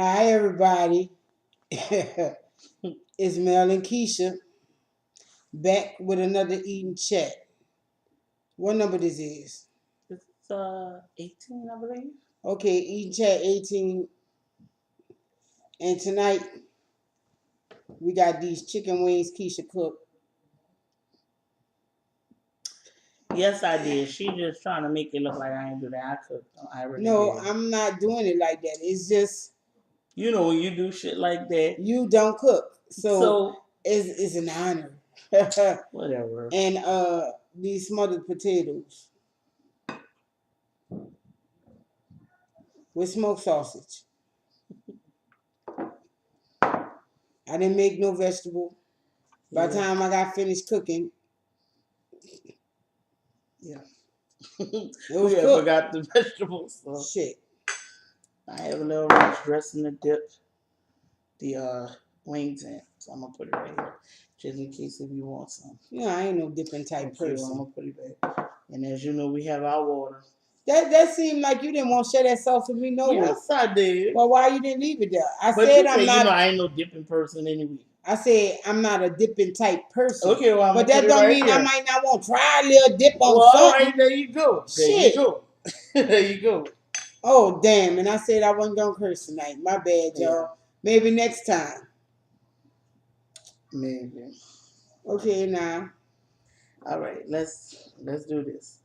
Hi, everybody. It's Mel and Keisha back with another Eating Chat. What number this is? It's 18, I believe. Okay, Eating Chat 18. And tonight we got these chicken wings Keisha cooked. Yes, I did. She just trying to make it look like I ain't do that. I cooked them. I really No, did. I'm not doing it like that. It's just You know when you do shit like that. you don't cook. So So it's an honor. whatever. And these smothered potatoes with smoked sausage. I didn't make no vegetable. By the time I got finished cooking, Yeah. it was We cooked. forgot the vegetables. So Shit. I have a little ranch dressing to dip the wings in. So I'm gonna put it right here. Just in case if you want some. You know, I ain't no dipping type Okay, person. well, I'm gonna put it back. And as you know, we have our water. That seemed like you didn't want to share that sauce with me, no way. Yes, I did. Well, why you didn't leave it there? I But said you I'm say, not. you know, I ain't no dipping person anyway. I said I'm not a dipping type person. Okay, well, I'm but gonna that put it don't right mean here. I might not want to try a little dip on Well, all something. right, there you go. There Shit. you go. There you go. Oh damn! And I said I wasn't gonna curse tonight. My bad, y'all. Yeah. Maybe next time. Maybe. Okay, now. All right, let's do this.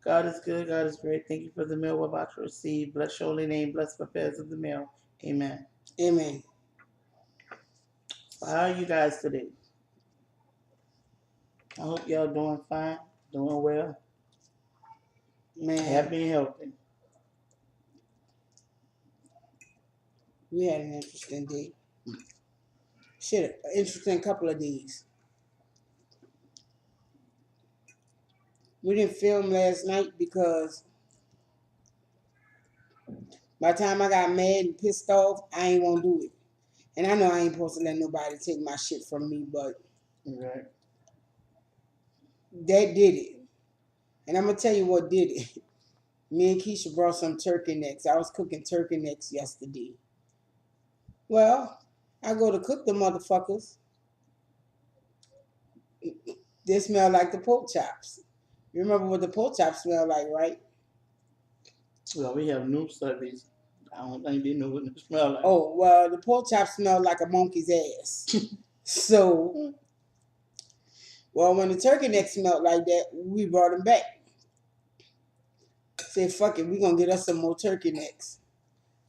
God is good. God is great. Thank you for the meal we're about to receive. Bless your holy name. Bless the affairs of the meal. Amen. Amen. So how are you guys today? I hope y'all doing fine, doing well, Man, happy and healthy. we had an interesting day. Shit, an interesting couple of days. We didn't film last night because by the time I got mad and pissed off, I ain't want to do it. And I know I ain't supposed to let nobody take my shit from me, but Right. that did it. And I'm going to tell you what did it. Me and Keisha brought some turkey necks. I was cooking turkey necks yesterday. Well, I go to cook the motherfuckers. They smell like the pork chops. You remember what the pork chops smell like, right? Well, we have new studies. I don't think they know what it smell like. Oh, well, the pork chops smell like a monkey's ass. So, well, when the turkey necks smelled like that, we brought them back. Said, fuck it, we gonna get us some more turkey necks.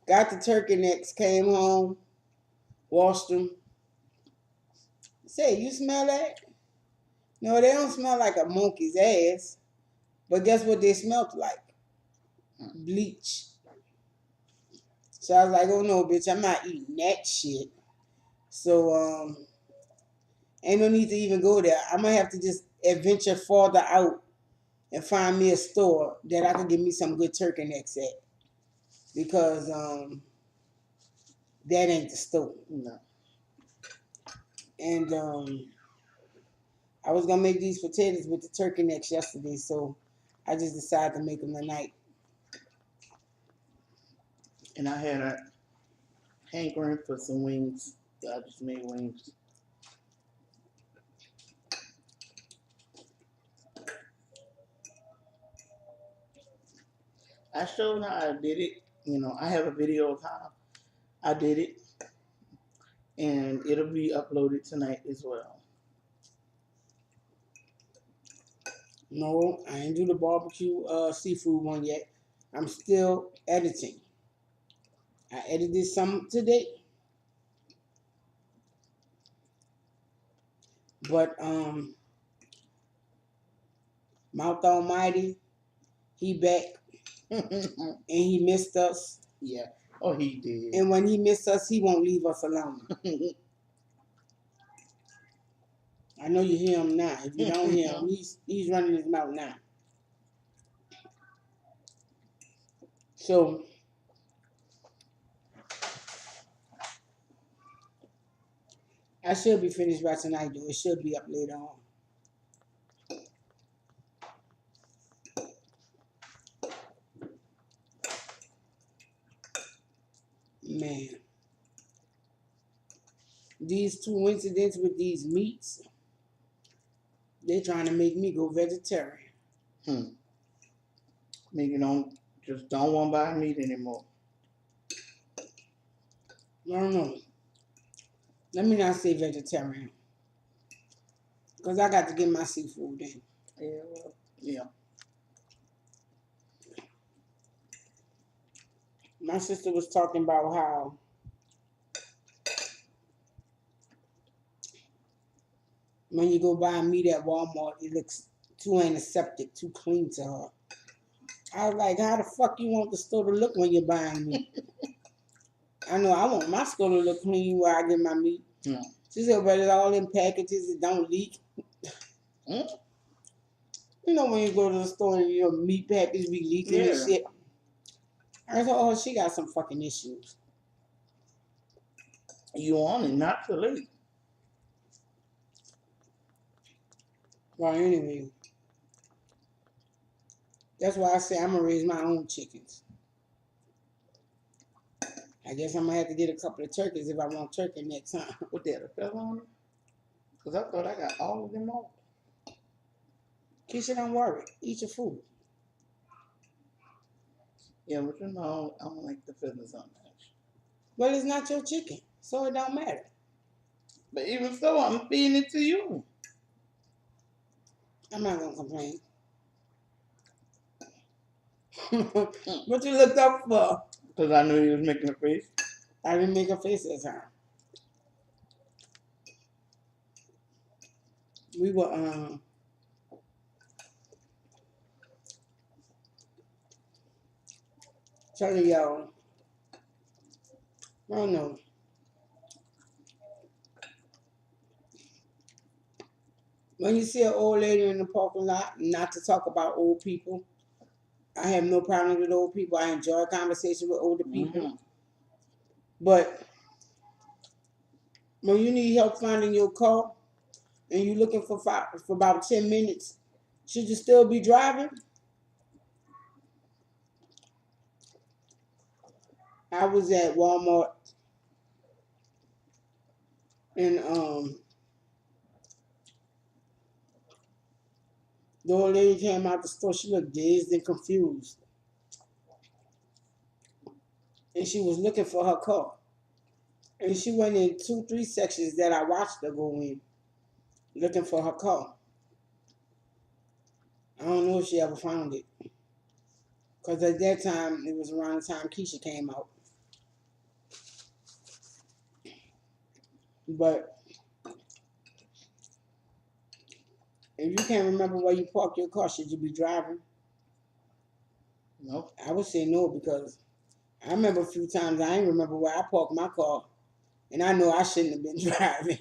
Got the turkey necks, came home, washed them. Say, you smell that? No, they don't smell like a monkey's ass. But guess what they smelled like? Bleach. So I was like, oh no, bitch, I'm not eating that shit. So, ain't no need to even go there. I'm gonna have to just adventure farther out and find me a store that I can get me some good turkey necks at. Because that ain't the store. No. And I was gonna make these potatoes with the turkey necks yesterday, so I just decided to make them tonight. And I had a hankering for some wings. I just made wings. I showed how I did it. You know, I have a video of how I did it, and it'll be uploaded tonight as well. No, I ain't do the barbecue seafood one yet. I'm still editing. I edited some today. But Mouth Almighty, he back and he missed us. Yeah. Oh, he did. And when he missed us, he won't leave us alone. I know you hear him now. If you don't hear him, he's running his mouth now. So I should be finished by tonight, though. It should be up later on. Man. these two incidents with these meats, they trying to make me go vegetarian. Me, you don't want to buy meat anymore. I don't know. Let me not say vegetarian. Because I got to get my seafood in. Yeah, well, yeah. My sister was talking about how when you go buy meat at Walmart, it looks too antiseptic, too clean to her. I was like, how the fuck you want the store to look when you're buying meat? I know I want my store to look clean where I get my meat. Yeah. She said, but it's all in packages, it don't leak. Mm? You know when you go to the store and your meat package be leaking and shit. I thought, oh, she got some fucking issues. You want it not to leak. Well, anyway, that's why I say I'm gonna raise my own chickens. I guess I'm gonna have to get a couple of turkeys if I want turkey next time. What that, a feather on it? Because I thought I got all of them all. Keisha, don't worry. Eat your food. Yeah, but I don't like the feathers on that. Well, it's not your chicken, so it don't matter. But even so, I'm feeding it to you. I'm not gonna complain. What you looked up for? Because I knew you was making a face. I didn't make a face this time. We were telling y'all. I don't know. When you see an old lady in the parking lot, not to talk about old people. I have no problem with old people. I enjoy conversation with older people. Mm-hmm. But when you need help finding your car and you're looking for about 10 minutes, should you still be driving? I was at Walmart and the old lady came out the store. She looked dazed and confused. And she was looking for her car. And she went in 2, 3 sections that I watched her go in, looking for her car. I don't know if she ever found it. Because at that time, it was around the time Keisha came out. But if you can't remember where you parked your car, should you be driving? No. I would say no, because I remember a few times I didn't remember where I parked my car. And I know I shouldn't have been driving.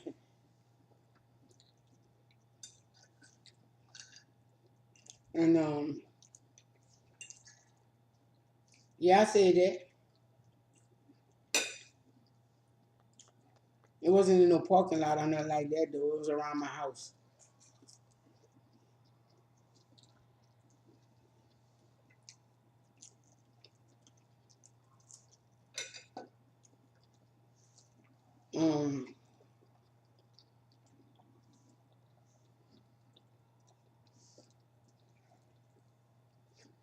And yeah, I said that. It wasn't in no parking lot or nothing like that, though. It was around my house.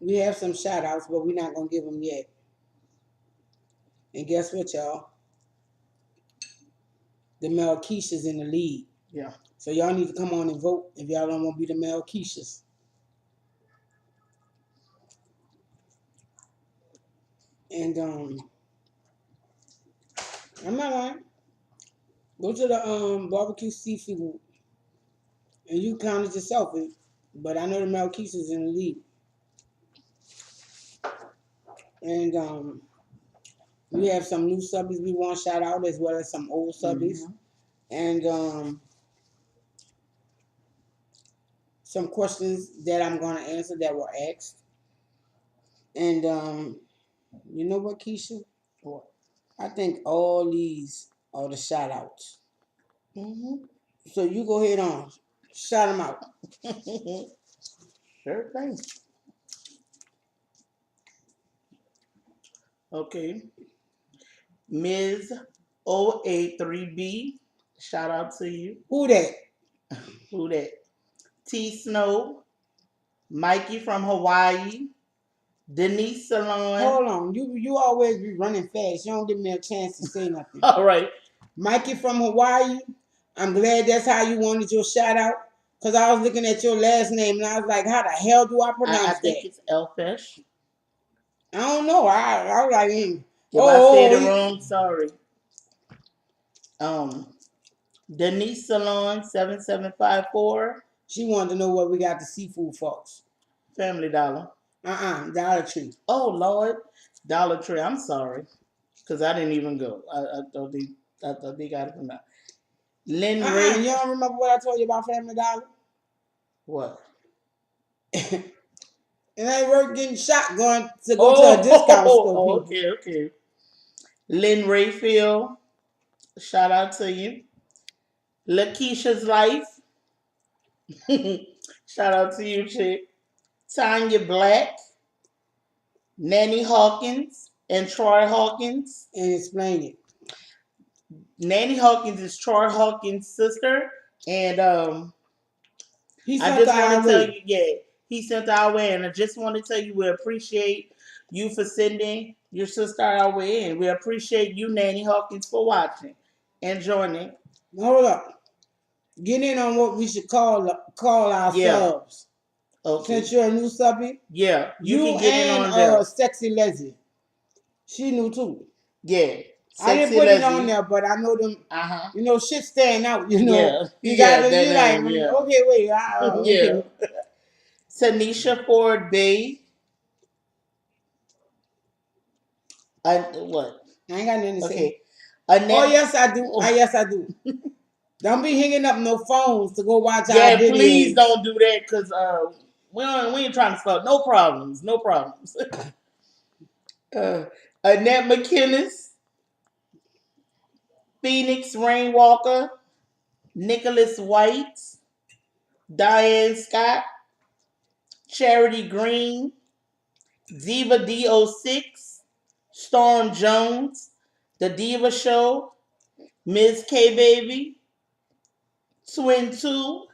We have some shout outs, but we're not going to give them yet. And guess what, y'all? The Melkeishas in the lead. Yeah. So y'all need to come on and vote if y'all don't want to be the Melkeishas. And I'm not lying. Go to the barbecue seafood and you count it yourself. But I know the Melkeishas in the lead. And we have some new subbies we want to shout out as well as some old subbies. Mm-hmm. And some questions that I'm going to answer that were asked. And you know what, Keisha? What? I think all these are the shout outs. Mm-hmm. So you go ahead on. Shout them out. Sure thing. Okay. Ms. 083B. Shout out to you. Who that? Who that? T Snow, Mikey from Hawaii, Denise Salon. Hold on. You always be running fast. You don't give me a chance to say nothing. All right. Mikey from Hawaii. I'm glad that's how you wanted your shout out. Because I was looking at your last name and I was like, how the hell do I pronounce I think that? it's Elfish. I don't know. I was like, If I said it wrong, sorry. Denise Salon 7754. She wanted to know where we got the seafood, folks. Family Dollar. Dollar Tree. Oh Lord, Dollar Tree. I'm sorry, because I didn't even go. I thought they got it from that. Lynn Ray. You don't remember what I told you about Family Dollar? What? It ain't worth getting shot going to go to a discount store. Okay. Lynn Rayfield. Shout out to you. Lakeisha's Life. Shout out to you, chick. Tanya Black. Nanny Hawkins and Troy Hawkins. And explain it. Nanny Hawkins is Troy Hawkins' sister, and he I just want to tell you, he sent our way, and I just want to tell you we appreciate you for sending your sister our way, and we appreciate you, Nanny Hawkins, for watching and joining. Hold up, get in on what we should call our subs. Okay. Since you're a new subby, you can get in on there. Sexy Leslie, she new too. Yeah. I didn't put it on there, but I know them. You know, shit stand out. You know, you got to. You like, okay, wait. Okay. Tanisha Ford Bay. What? I ain't got nothing to say. Annette, yes, I do. Yes, I do. Don't be hanging up no phones to go watch our videos. Yeah, please don't do that, because we ain't trying to start. No problems. Annette McKinnis, Phoenix Rainwalker, Nicholas White, Diane Scott, Charity Green, Diva D06, Storm Jones, The Diva Show, Ms. K Baby, Twin 2,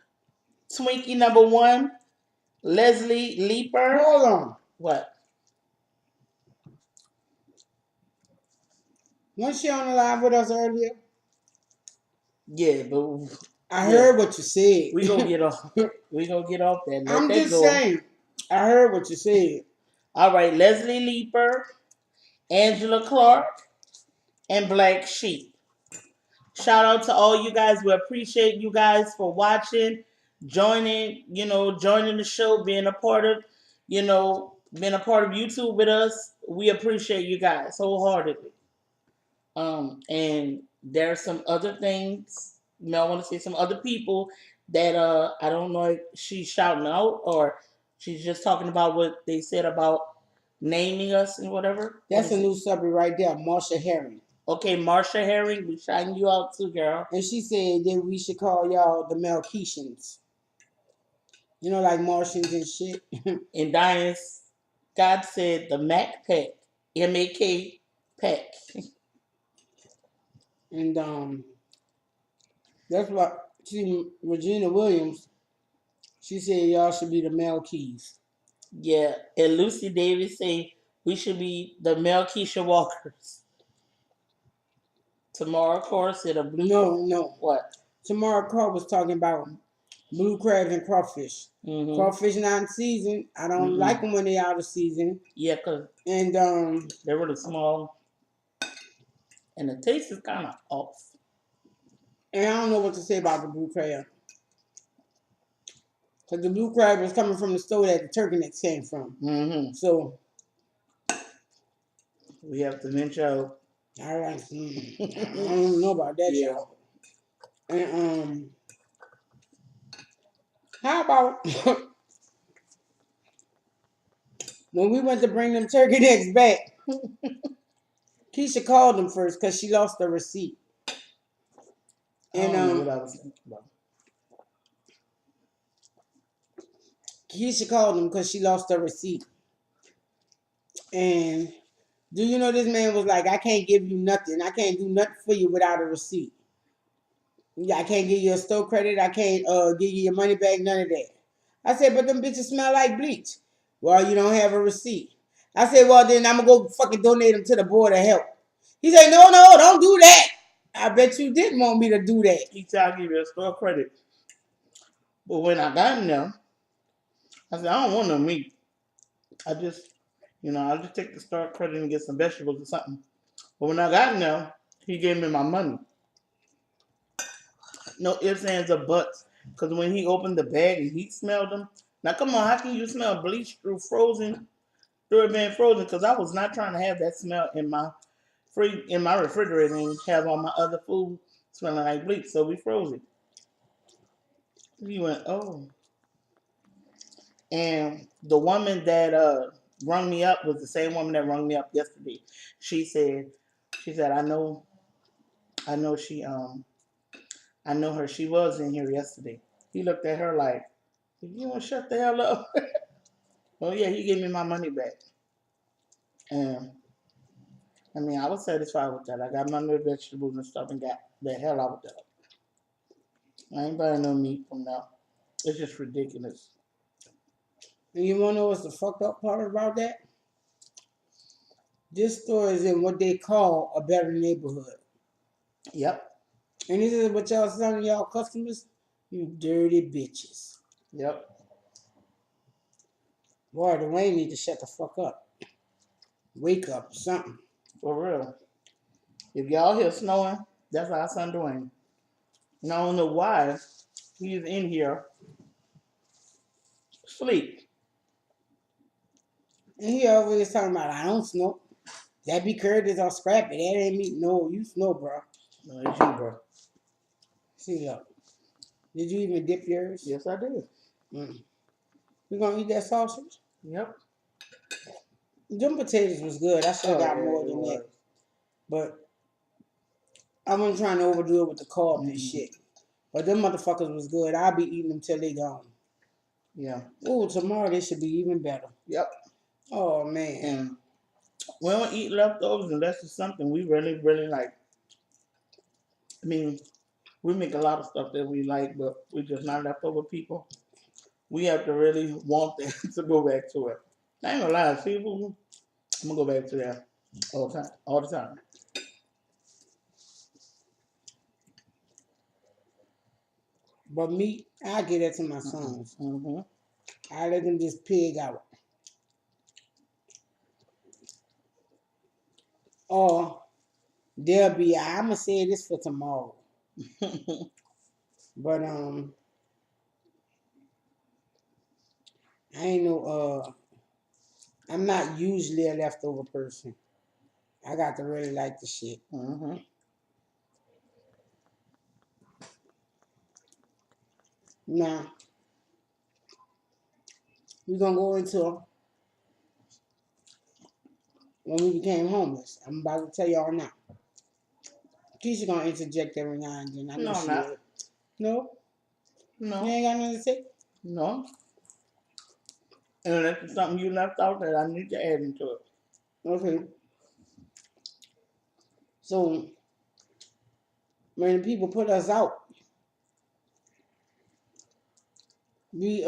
Twinkie number 1, Leslie Leaper. Hold on. What? Wasn't she on the live with us earlier? Yeah, but I heard what you said. We gonna get off. We gonna get off that. I'm just saying. I heard what you said. All right, Leslie Leaper, Angela Clark, and Black Sheep. Shout out to all you guys. We appreciate you guys for watching, joining the show, being a part of YouTube with us. We appreciate you guys wholeheartedly. And there are some other things. I want to say some other people that I don't know if she's shouting out or she's just talking about what they said about naming us and whatever. That's a new subject right there, Marsha Herring. Okay, Marsha Herring, we shouting you out too, girl. And she said that we should call y'all the Melketians. You know, like Martians and shit. And Diane Scott said the Mac Pack, M-A-K Pack. And that's what Regina Williams, she said y'all should be the Melkeys. Yeah, and Lucy Davis say we should be the Melkeisha Walkers. Tamara Carr said a blue. No. What? Tamara Carr was talking about blue crabs and crawfish. Mm-hmm. Crawfish not in season. I don't like them when they out of season. Yeah, cause they're really small, and the taste is kind of off. And I don't know what to say about the blue crab. Because the blue crab was coming from the store that the turkey necks came from. Mm-hmm. So we have to venture out. All right. I don't know about that, y'all. And how about when we went to bring them turkey necks back? Keisha called them first because she lost the receipt. And I don't know what I was thinking about. Keisha called them because she lost her receipt. And do you know this man was like, I can't give you nothing. I can't do nothing for you without a receipt. Yeah, I can't give you a store credit. I can't give you your money back. None of that. I said, but them bitches smell like bleach. Well, you don't have a receipt. I said, well, then I'm gonna go fucking donate them to the board of health. He said, no, don't do that. I bet you didn't want me to do that. He said, I'll give you a store credit. But when I got in there, I said, I don't want no meat. I just, I'll just take the store credit and get some vegetables or something. But when I got in there, he gave me my money. No ifs, ands, or buts. Because when he opened the bag and he smelled them, now come on, how can you smell bleach through it being frozen? Because I was not trying to have that smell in my refrigerator and have all my other food smelling like bleach. So we froze it. He went, oh. And the woman that rung me up was the same woman that rung me up yesterday. She said, I know I know her. She was in here yesterday. He looked at her like, you want to shut the hell up? Oh yeah, he gave me my money back. And I mean, I was satisfied with that. I got my new vegetables and stuff and got the hell out of that. I ain't buying no meat from now. It's just ridiculous. And you wanna know what's the fucked up part about that? This store is in what they call a better neighborhood. Yep. And this is what y'all telling y'all customers? You dirty bitches. Yep. Boy, Dwayne need to shut the fuck up. Wake up, something. For real. If y'all hear snowing, that's our son Dwayne. And I don't know why he's in here sleep. And he always talking about, I don't snow. That be Curtis or Scrappy. That ain't me. No, you snow, bro. No, it's you, bro. See, look. Did you even dip yours? Yes, I did. You gonna eat that sausage? Yep. Them potatoes was good. I should have got more than that. But I wasn't trying to overdo it with the carbs and shit. But them motherfuckers was good. I'll be eating them till they gone. Yeah. Oh, tomorrow they should be even better. Yep. Oh, man. And we don't eat leftovers unless it's something we really, really like. I mean, we make a lot of stuff that we like, but we're just not leftover people. We have to really want that to go back to it. I ain't gonna lie, seafood, I'm gonna go back to that all the time. All the time. But meat, I give that to my sons. Mm-hmm. I let them just pig out. Or they'll be, I'ma say this for tomorrow. But I ain't no I'm not usually a leftover person. I got to really like the shit. Mm-hmm. Now, we're gonna go into when we became homeless. I'm about to tell y'all now. Keisha gonna interject every now and then. I know No, I'm she not. will. No? You No. ain't got nothing to say? No. And that's something you left out that I need to add into it. Okay. So when people put us out, we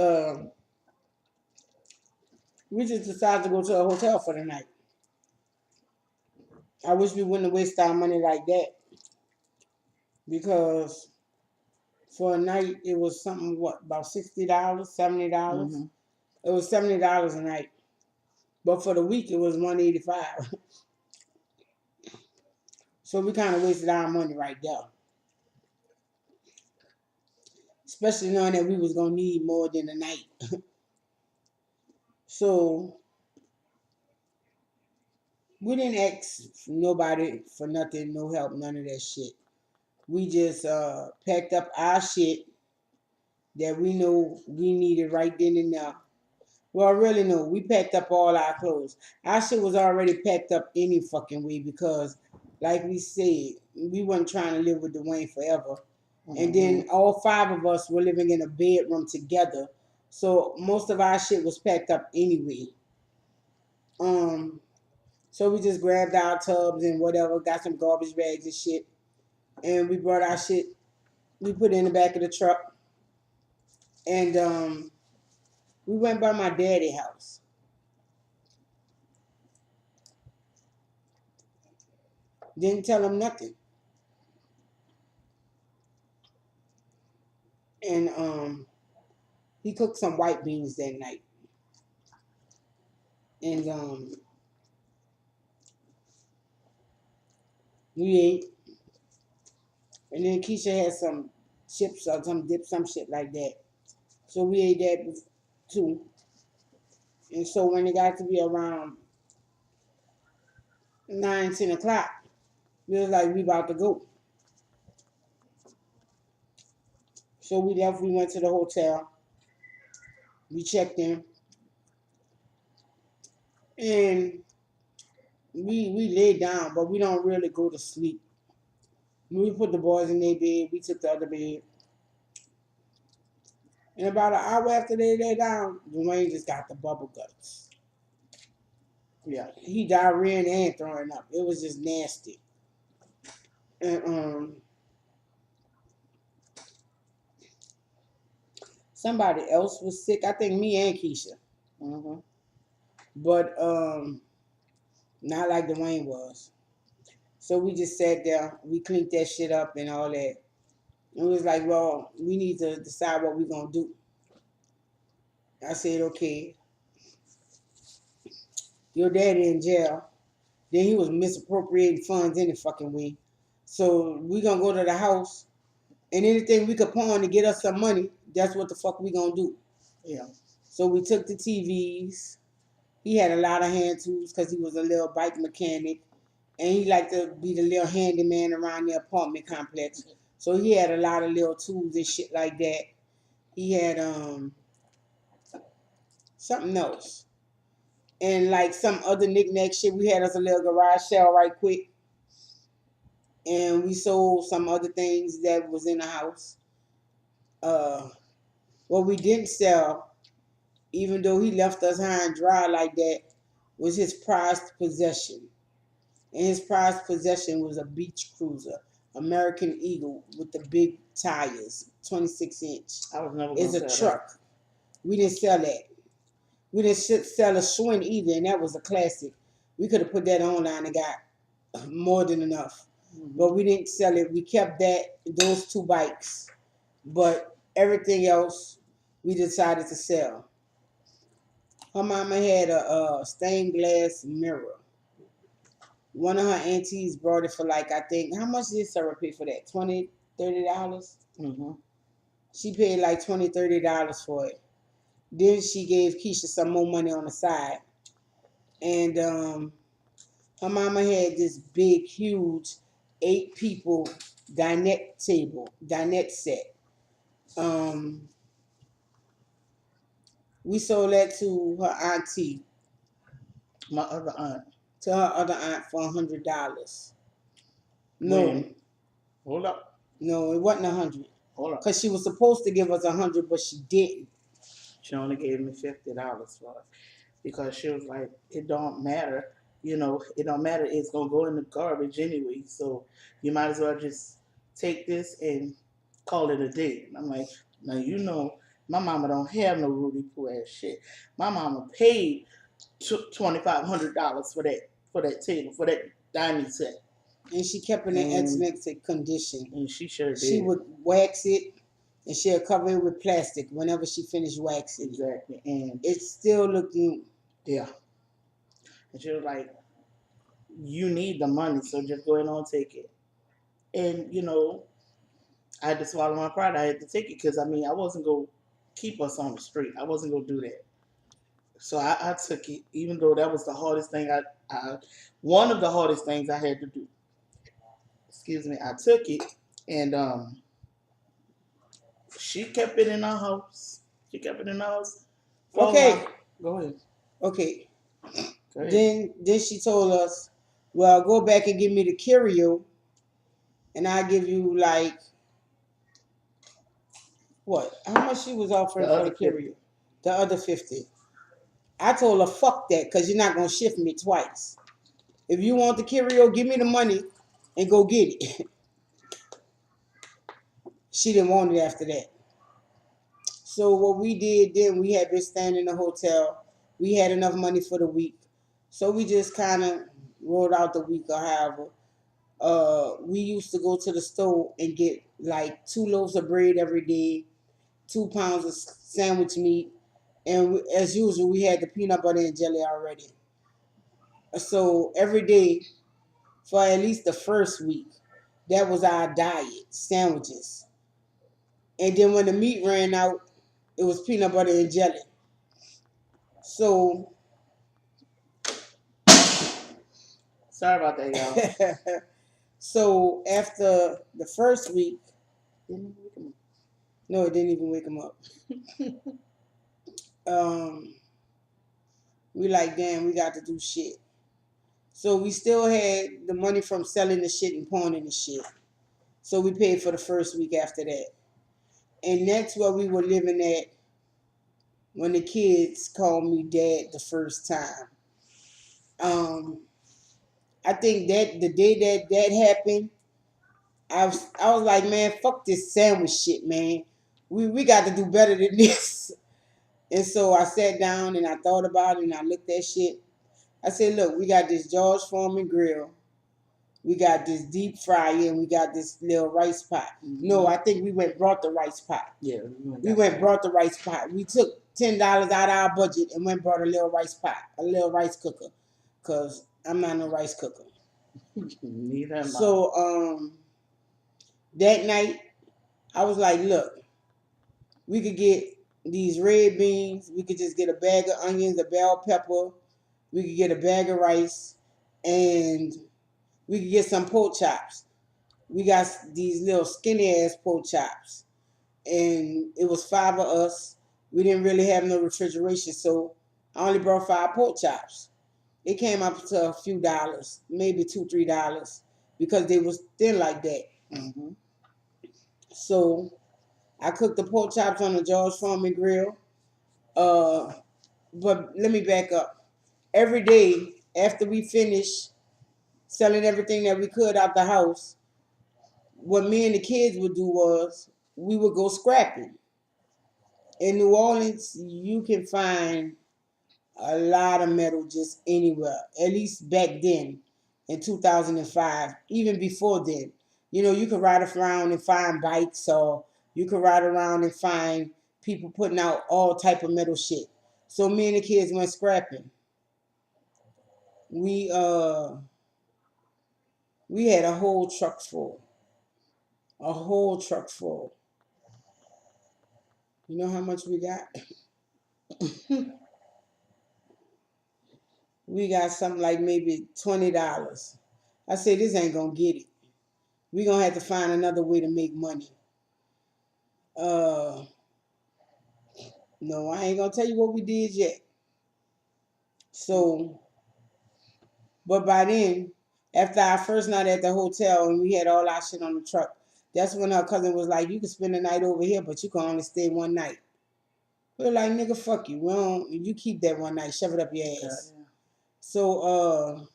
just decided to go to a hotel for the night. I wish we wouldn't have wasted our money like that. Because for a night it was something about $60, $70. Mm-hmm. It was $70 a night. But for the week it was $185. So we kind of wasted our money right there. Especially knowing that we was gonna need more than a night. So we didn't ask nobody for nothing, no help, none of that shit. We just packed up our shit that we know we needed right then and there. Well, really, no. We packed up all our clothes. Our shit was already packed up any fucking way because, like we said, we wasn't trying to live with Dwayne forever. And then all five of us were living in a bedroom together. So most of our shit was packed up anyway. So we just grabbed our tubs and whatever, got some garbage bags and shit, and we brought our shit We put it in the back of the truck, and we went by my daddy's house. Didn't tell him nothing. And he cooked some white beans that night. And we ate. And then Keisha had some chips or some dip, some shit like that. So we ate that too. And so when it got to be around 9, 10 o'clock, we was like, we about to go. So we left, we went to the hotel. We checked in. And we laid down, but we don't really go to sleep. We put the boys in their bed, we took the other bed. And about an hour after they lay down, Dwayne just got the bubble guts. Yeah, he diarrhea and throwing up. It was just nasty. And somebody else was sick. I think me and Keisha. Mm-hmm. But not like Dwayne was. So we just sat there. We cleaned that shit up and all that. And we was like, well, we need to decide what we're going to do. I said, okay. Your daddy in jail. Then he was misappropriating funds any fucking way. So we going to go to the house. And anything we could pawn to get us some money, that's what the fuck we going to do. Yeah. So we took the TVs. He had a lot of hand tools because he was a little bike mechanic. And he liked to be the little handyman around the apartment complex. So he had a lot of little tools and shit like that. He had something else. And like some other knick-knack shit. We had us a little garage sale right quick. And we sold some other things that was in the house. What we didn't sell, even though he left us high and dry like that, was his prized possession. And his prized possession was a beach cruiser, American Eagle with the big tires, 26-inch. I was never. It's a truck. That. We didn't sell that. We didn't sell a Schwinn either, and that was a classic. We could have put that online and got more than enough. Mm-hmm. But we didn't sell it. We kept those 2 bikes. But everything else, we decided to sell. Her mama had a stained glass mirror. One of her aunties brought it for like, I think, how much did Sarah pay for that? $20, $30? Mm-hmm. She paid like $20, $30 for it. Then she gave Keisha some more money on the side. And her mama had this big, huge 8-people dinette set. We sold that to her auntie, my other aunt, to her other aunt for $100. No. When? Hold up. No, it wasn't 100. Hold up. Because she was supposed to give us 100, but she didn't. She only gave me $50 for it. Because she was like, it don't matter. You know, it don't matter. It's going to go in the garbage anyway. So you might as well just take this and call it a day. And I'm like, now you know, my mama don't have no Rudy Poo ass shit. My mama paid $2,500 for that table, for that dining set. And she kept it in excellent condition. And she sure did. She would wax it and she'll cover it with plastic whenever she finished waxing. Exactly. And it still looked new. Yeah. And she was like, you need the money, so just go ahead and take it. And, you know, I had to swallow my pride. I had to take it because, I mean, I wasn't going to keep us on the street. I wasn't going to do that. So I took it, even though that was the hardest thing one of the hardest things I had to do. Excuse me. I took it, and she kept it in our house. She kept it in our house. Okay. Go ahead. Okay. Go ahead. Then she told us, well, go back and give me the curio, and I'll give you like, what? How much she was offering for the curio? The other 50. I told her, fuck that, because you're not going to shift me twice. If you want the curio, give me the money and go get it. she didn't want it after that. So what we did then, we had been staying in the hotel. We had enough money for the week. So we just kind of rolled out the week or however. We used to go to the store and get like 2 loaves of bread every day, 2 pounds of sandwich meat, and as usual, we had the peanut butter and jelly already. So every day for at least the first week, that was our diet, sandwiches. And then when the meat ran out, it was peanut butter and jelly. So Sorry about that, y'all. so after the first week, no, it didn't even wake him up. We like, damn, we got to do shit. So we still had the money from selling the shit and pawning the shit. So we paid for the first week after that. And that's where we were living at when the kids called me dad the first time. I think that the day that happened, I was like, man, fuck this sandwich shit, man. We got to do better than this. And so I sat down and I thought about it and I looked at shit. I said, look, we got this George Foreman grill. We got this deep fryer and we got this little rice pot. Mm-hmm. No, I think we went and brought the rice pot. Yeah, we went and brought the rice pot. We took $10 out of our budget and went and brought a little rice pot, a little rice cooker, because I'm not no rice cooker. Neither am I. So that night, I was like, look, we could get these red beans. We could just get a bag of onions, a bell pepper. We could get a bag of rice, and we could get some pork chops. We got these little skinny ass pork chops, and it was 5 of us. We didn't really have no refrigeration, so I only brought 5 pork chops. It came up to a few dollars, maybe $2-3, because they was thin like that. Mm-hmm. So I cooked the pork chops on the George Foreman grill. But let me back up. Every day after we finished selling everything that we could out the house, what me and the kids would do was we would go scrapping. In New Orleans, you can find a lot of metal just anywhere, at least back then in 2005, even before then. You know, you could ride around and find bikes, or you could ride around and find people putting out all type of metal shit. So me and the kids went scrapping. We had a whole truck full. A whole truck full. You know how much we got? We got something like maybe $20. I said, this ain't gonna get it. We gonna have to find another way to make money. No, I ain't gonna tell you what we did yet. So, but by then, after our first night at the hotel and we had all our shit on the truck, that's when her cousin was like, you can spend the night over here, but you can only stay one night. We were like, nigga, fuck you. We don't, you keep that one night, shove it up your ass. Yeah. So,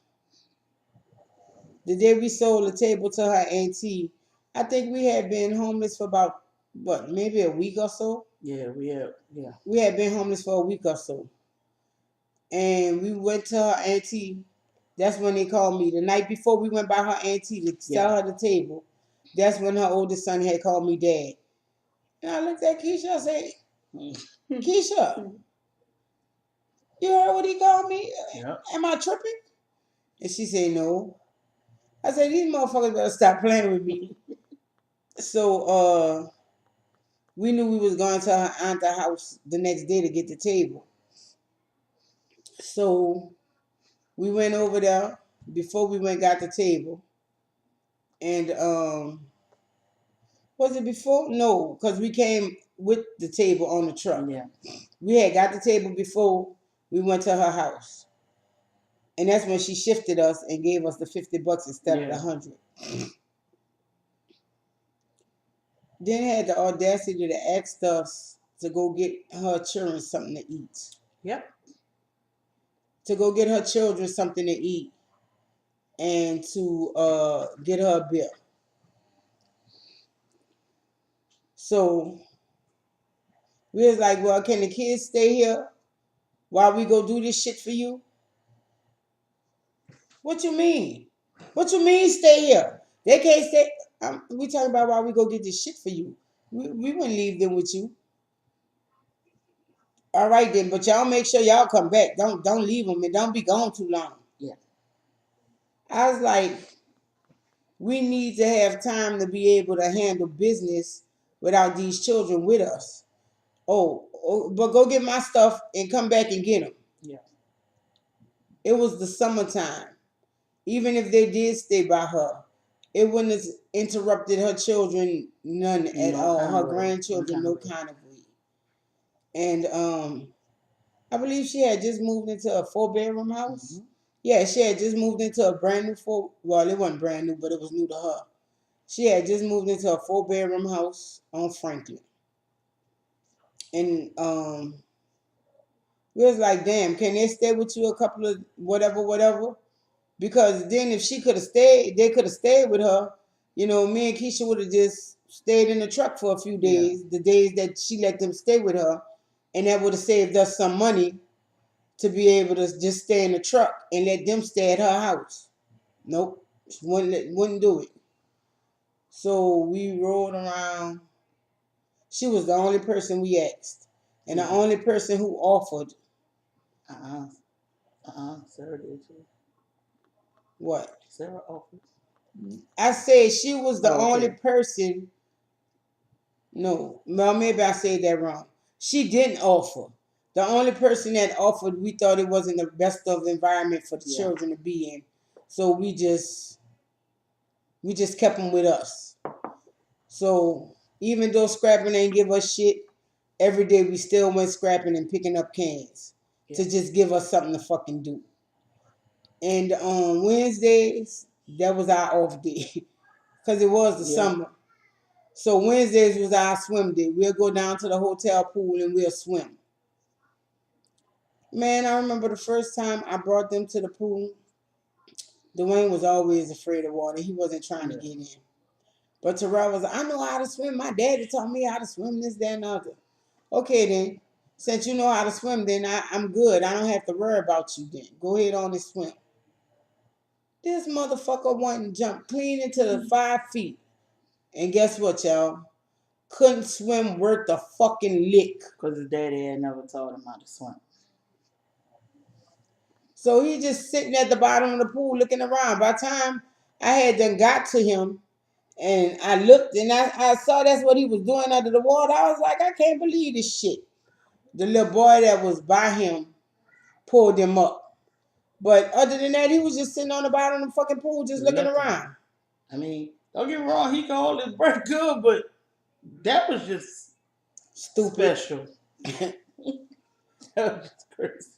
the day we sold the table to her auntie, I think we had been homeless for about, what, maybe a week or so? Yeah. We had been homeless for a week or so. And we went to her auntie. That's when they called me. The night before we went by her auntie to sell her the table, that's when her oldest son had called me dad. And I looked at Keisha, I said, Keisha, you heard what he called me? Yep. Am I tripping? And she said, no. I said, these motherfuckers better stop playing with me. So we knew we was going to her aunt's house the next day to get the table. So we went over there before we went got the table. And was it before? No, because we came with the table on the truck. Yeah. We had got the table before we went to her house. And that's when she shifted us and gave us the $50 instead of the 100. Then had the audacity to ask us to go get her children something to eat. Yep. To go get her children something to eat and to get her a bill. So we was like, well, can the kids stay here while we go do this shit for you? What you mean? What you mean stay here? They can't stay. We talking about why we go get this shit for you. We wouldn't leave them with you. All right then, but y'all make sure y'all come back. Don't leave them and don't be gone too long. Yeah. I was like, we need to have time to be able to handle business without these children with us. But go get my stuff and come back and get them. Yeah. It was the summertime. Even if they did stay by her, it wouldn't have interrupted her children none at all. Her grandchildren, no kind of way. And I believe she had just moved into a 4-bedroom house. Mm-hmm. Yeah, she had just moved into a brand new well, it wasn't brand new, but it was new to her. She had just moved into a 4-bedroom house on Franklin. And we was like, damn, can they stay with you a couple of whatever? Because then if she could have stayed, they could have stayed with her. You know, me and Keisha would have just stayed in the truck for a few days, the days that she let them stay with her. And that would have saved us some money to be able to just stay in the truck and let them stay at her house. Nope, wouldn't do it. So we rolled around. She was the only person we asked. And the only person who offered. Sarah did too. What? Sarah offered. I said she was the only person. No, well, maybe I said that wrong. She didn't offer. The only person that offered, we thought it wasn't the best of environment for the children to be in. So we just kept them with us. So even though scrapping ain't give us shit, every day we still went scrapping and picking up cans to just give us something to fucking do. And on Wednesdays, that was our off day because it was the summer. So Wednesdays was our swim day. We'll go down to the hotel pool and we'll swim. Man, I remember the first time I brought them to the pool. Dwayne was always afraid of water. He wasn't trying to get in. But Terrell was like, I know how to swim. My daddy taught me how to swim, this, that, and other. Okay, then. Since you know how to swim, then I'm good. I don't have to worry about you then. Go ahead on and swim. This motherfucker went and jumped clean into the 5 feet. And guess what, y'all? Couldn't swim worth a fucking lick. Because his daddy had never taught him how to swim. So he just sitting at the bottom of the pool looking around. By the time I had done got to him and I looked and I saw that's what he was doing under the water, I was like, I can't believe this shit. The little boy that was by him pulled him up. But other than that, he was just sitting on the bottom of the fucking pool just looking around. I mean, don't get me wrong, he can hold his breath good, but that was just stupid. Special. That was just crazy.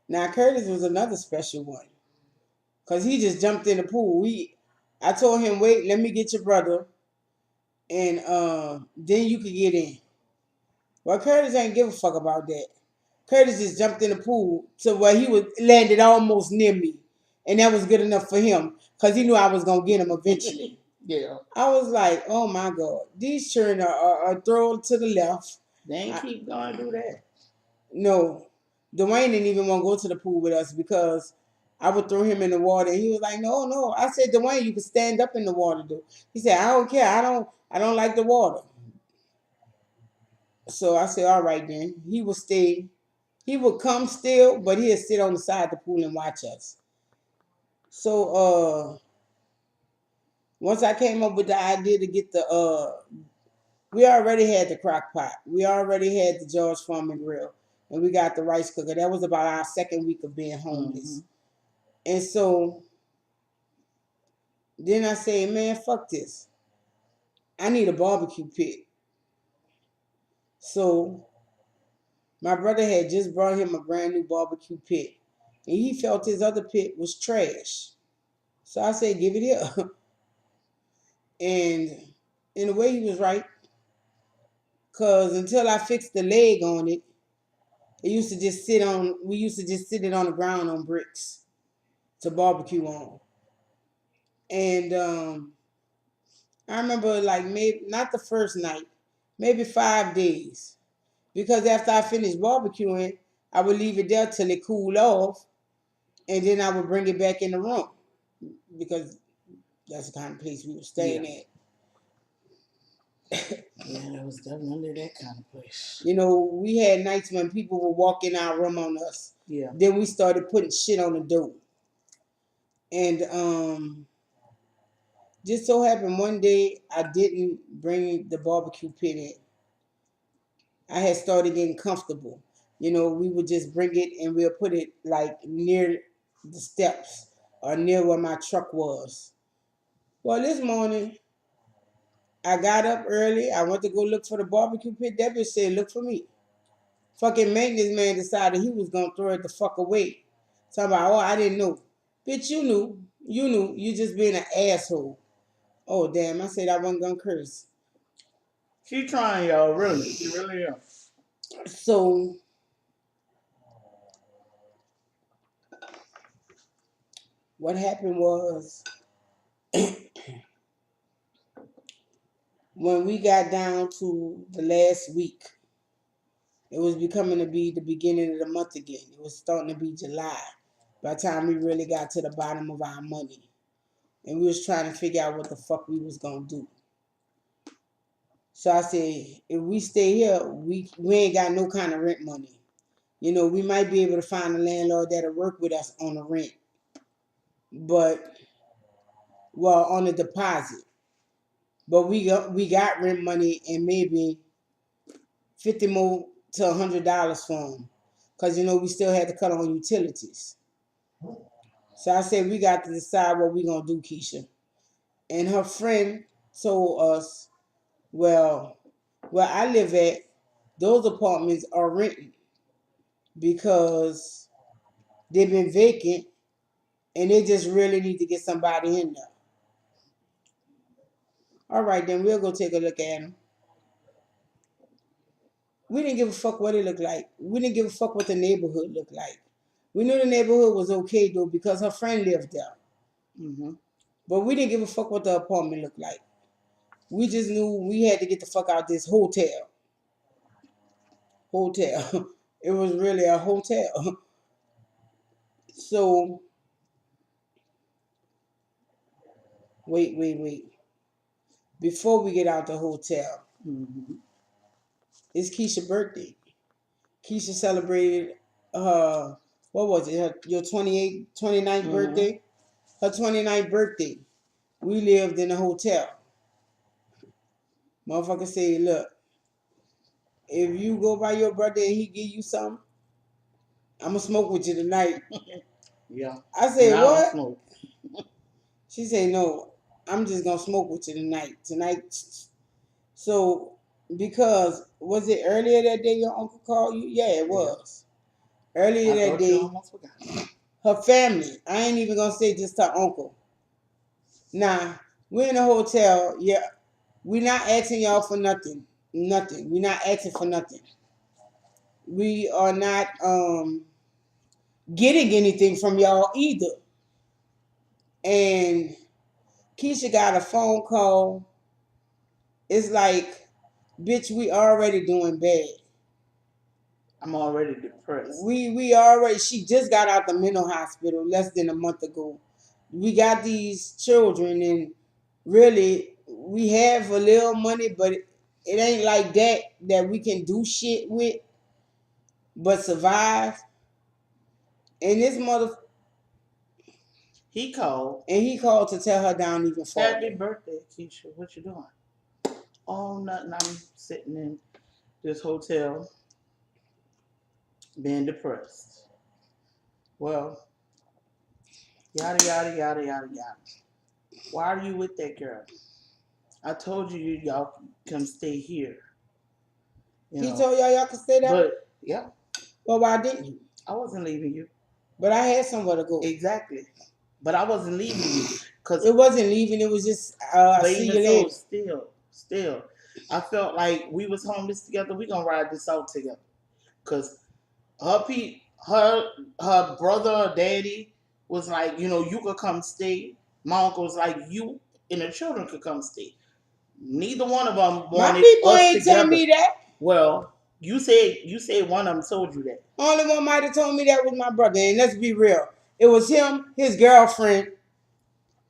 Now Curtis was another special one. Cause he just jumped in the pool. I told him, wait, let me get your brother. And then you could get in. Well, Curtis ain't give a fuck about that. Curtis just jumped in the pool to where he was landed almost near me. And that was good enough for him. Because he knew I was going to get him eventually. Yeah. I was like, oh my God. These children are thrown to the left. They ain't keep going to do that. No. Dwayne didn't even want to go to the pool with us because I would throw him in the water. And he was like, no. I said, Dwayne, you can stand up in the water, dude. He said, I don't care. I don't like the water. So I said, all right then. He would stay. He would come still, but he'd sit on the side of the pool and watch us. So once I came up with the idea to get we already had the crock pot. We already had the George Foreman grill. And we got the rice cooker. That was about our second week of being homeless. Mm-hmm. And so then I said, man, fuck this. I need a barbecue pit. So my brother had just brought him a brand new barbecue pit. And he felt his other pit was trash. So I said, give it here. And in a way, he was right. Because until I fixed the leg on it, we used to just sit it on the ground on bricks to barbecue on. And I remember, like, maybe not the first night, maybe 5 days. Because after I finished barbecuing, I would leave it there till it cooled off, and then I would bring it back in the room because that's the kind of place we were staying at. Yeah, that was definitely that kind of place. You know, we had nights when people would walk in our room on us. Yeah. Then we started putting shit on the door. And just so happened one day I didn't bring the barbecue pit in. I had started getting comfortable. You know, we would just bring it and we'll put it like near the steps or near where my truck was. Well, this morning I got up early. I went to go look for the barbecue pit. That bitch said, look for me. Fucking maintenance man decided he was gonna throw it the fuck away. Talking about, oh, I didn't know. Bitch, you knew. You knew. You just being an asshole. Oh, damn. I said I wasn't gonna curse. She trying, y'all, really. She really is. So, what happened was, when we got down to the last week, it was becoming to be the beginning of the month again. It was starting to be July by the time we really got to the bottom of our money. And we was trying to figure out what the fuck we was gonna do. So I said, if we stay here, we ain't got no kind of rent money. You know, we might be able to find a landlord that'll work with us on the rent. But, well, on the deposit. But we got rent money and maybe $50 more to $100 for them. Because, you know, we still had to cut on utilities. So I said, we got to decide what we going to do, Keisha. And her friend told us, well, where I live at, those apartments are renting because they've been vacant and they just really need to get somebody in there. All right, then we'll go take a look at them. We didn't give a fuck what it looked like. We didn't give a fuck what the neighborhood looked like. We knew the neighborhood was okay though because her friend lived there. Mm-hmm. But we didn't give a fuck what the apartment looked like. We just knew we had to get the fuck out this hotel. Hotel. It was really a hotel. So, wait. Before we get out the hotel, it's Keisha's birthday. Keisha celebrated what was it, your 29th birthday? Her 29th birthday. We lived in a hotel. Motherfucker said, look, if you go by your birthday and he give you something, I'm going to smoke with you tonight. Yeah. I said, what? Don't smoke. She said, no, I'm just going to smoke with you tonight. So, because, was it earlier that day your uncle called you? Yeah, it was. Yeah. Earlier that day, almost forgot. Her family, I ain't even going to say just her uncle. Nah, we're in a hotel. Yeah, we're not asking y'all for nothing. Nothing. We're not asking for nothing. We are not getting anything from y'all either. And Keisha got a phone call. It's like, bitch, we already doing bad. I'm already depressed. She just got out the mental hospital less than a month ago. We got these children and really we have a little money, but it ain't like that we can do shit with but survive. And this mother he called to tell her down even further. Happy birthday, Keisha. What you doing? Oh, nothing. I'm sitting in this hotel being depressed. Well, yada yada yada yada yada. Why are you with that girl? I told you y'all come stay here. He told y'all could stay there? But yeah. Well, why didn't you? I wasn't leaving you. But I had somewhere to go. Exactly. But I wasn't leaving you. Cause it wasn't leaving, it was just see you later. Still. I felt like we was homeless together. We gonna ride this out together. Cause her brother or daddy was like, you could come stay. My uncle was like, you and the children could come stay. Neither one of them My wanted people us ain't tell together. me that. Well, you said one of them told you that. Only one might have told me that was my brother. And let's be real. It was him, his girlfriend,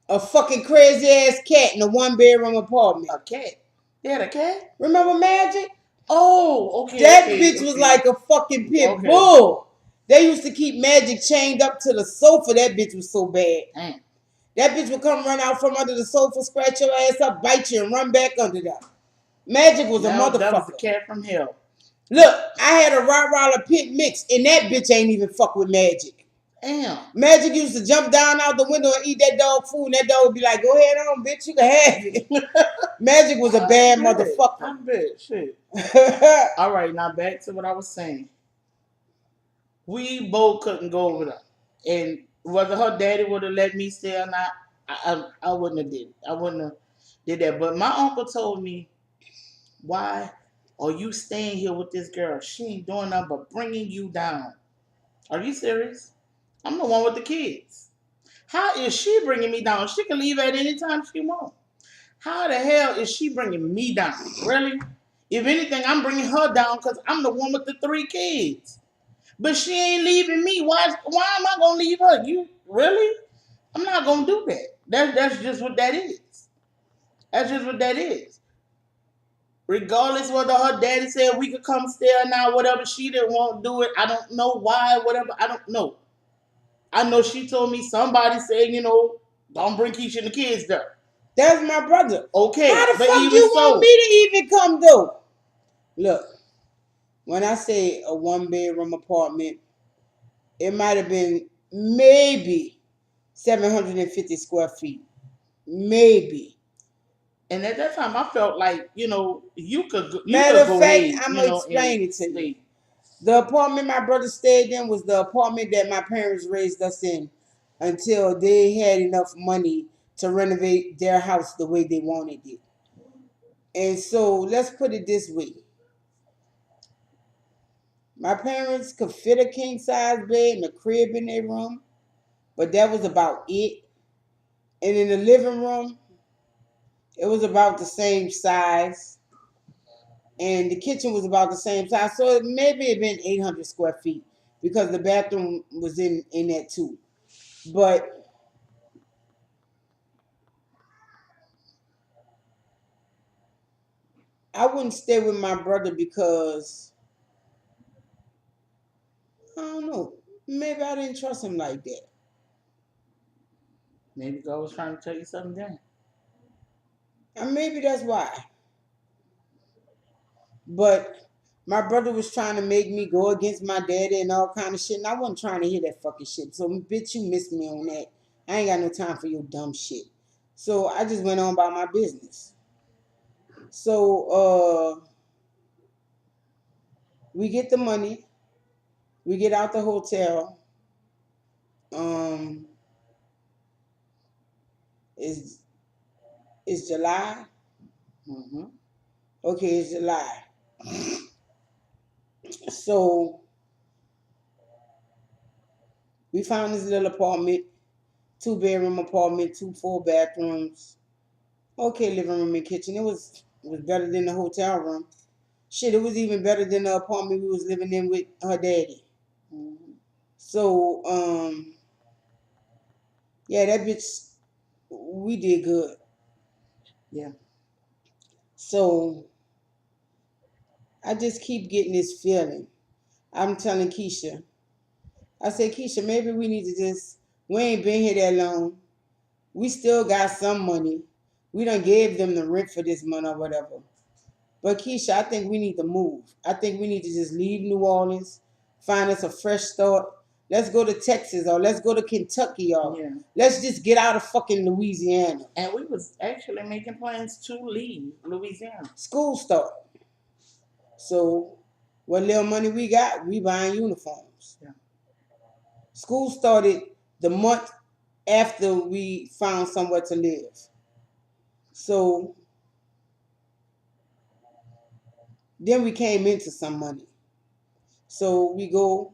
a fucking crazy ass cat in a 1-bedroom apartment. A cat. They had a cat? Remember Magic? Oh, okay. That bitch was like a fucking pit bull. They used to keep Magic chained up to the sofa. That bitch was so bad. Damn. That bitch would come run out from under the sofa, scratch your ass up, bite you, and run back under there. Magic was a motherfucker. That was a cat from hell. Look, I had a Rottweiler pit mix, and that bitch ain't even fuck with Magic. Damn. Magic used to jump down out the window and eat that dog food, and that dog would be like, go ahead on, bitch, you can have it. Magic was a bad motherfucker. I bet, shit. All right, now back to what I was saying. We both couldn't go over there. And whether her daddy would have let me stay or not, I wouldn't have did. I wouldn't have did that. But my uncle told me, why are you staying here with this girl? She ain't doing nothing but bringing you down. Are you serious? I'm the one with the kids. How is she bringing me down? She can leave at any time she wants. How the hell is she bringing me down? Really? If anything, I'm bringing her down because I'm the one with the 3 kids. But she ain't leaving me. Why am I going to leave her? You really? I'm not going to do that. That's just what that is. That's just what that is. Regardless whether her daddy said we could come stay or not, whatever, she didn't want to do it. I don't know why, whatever. I don't know. I know she told me somebody said, don't bring Keisha and the kids there. That's my brother. Okay. How the fuck you want me to even come though? Look, when I say a 1-bedroom apartment, it might have been maybe 750 square feet. Maybe. And at that time, I felt like, you could go. Matter of fact, ahead, I'm going to explain it to you. The apartment my brother stayed in was the apartment that my parents raised us in until they had enough money to renovate their house the way they wanted it. And so let's put it this way. My parents could fit a king-size bed and a crib in their room, but that was about it. And in the living room, it was about the same size. And the kitchen was about the same size. So maybe it been 800 square feet because the bathroom was in that too. But I wouldn't stay with my brother because, I don't know, maybe I didn't trust him like that. Maybe God was trying to tell you something then. And maybe that's why. But my brother was trying to make me go against my daddy and all kind of shit, and I wasn't trying to hear that fucking shit. So, bitch, you missed me on that. I ain't got no time for your dumb shit. So I just went on about my business. So we get the money. We get out the hotel. It's July. Mm-hmm. Okay, it's July. So we found this little apartment, 2-bedroom apartment, 2 full bathrooms. Okay, living room and kitchen. It was better than the hotel room. Shit, it was even better than the apartment we was living in with her daddy. Mm-hmm. So, yeah, that bitch, we did good. Yeah. So, I just keep getting this feeling. I'm telling Keisha, I said, Keisha, maybe we need to we ain't been here that long. We still got some money. We done gave them the rent for this month or whatever. But Keisha, I think we need to move. I think we need to just leave New Orleans, find us a fresh start. Let's go to Texas or let's go to Kentucky or let's just get out of fucking Louisiana. And we was actually making plans to leave Louisiana. School start. So what little money we got, we buying uniforms. Yeah. School started the month after we found somewhere to live. So then we came into some money. So we go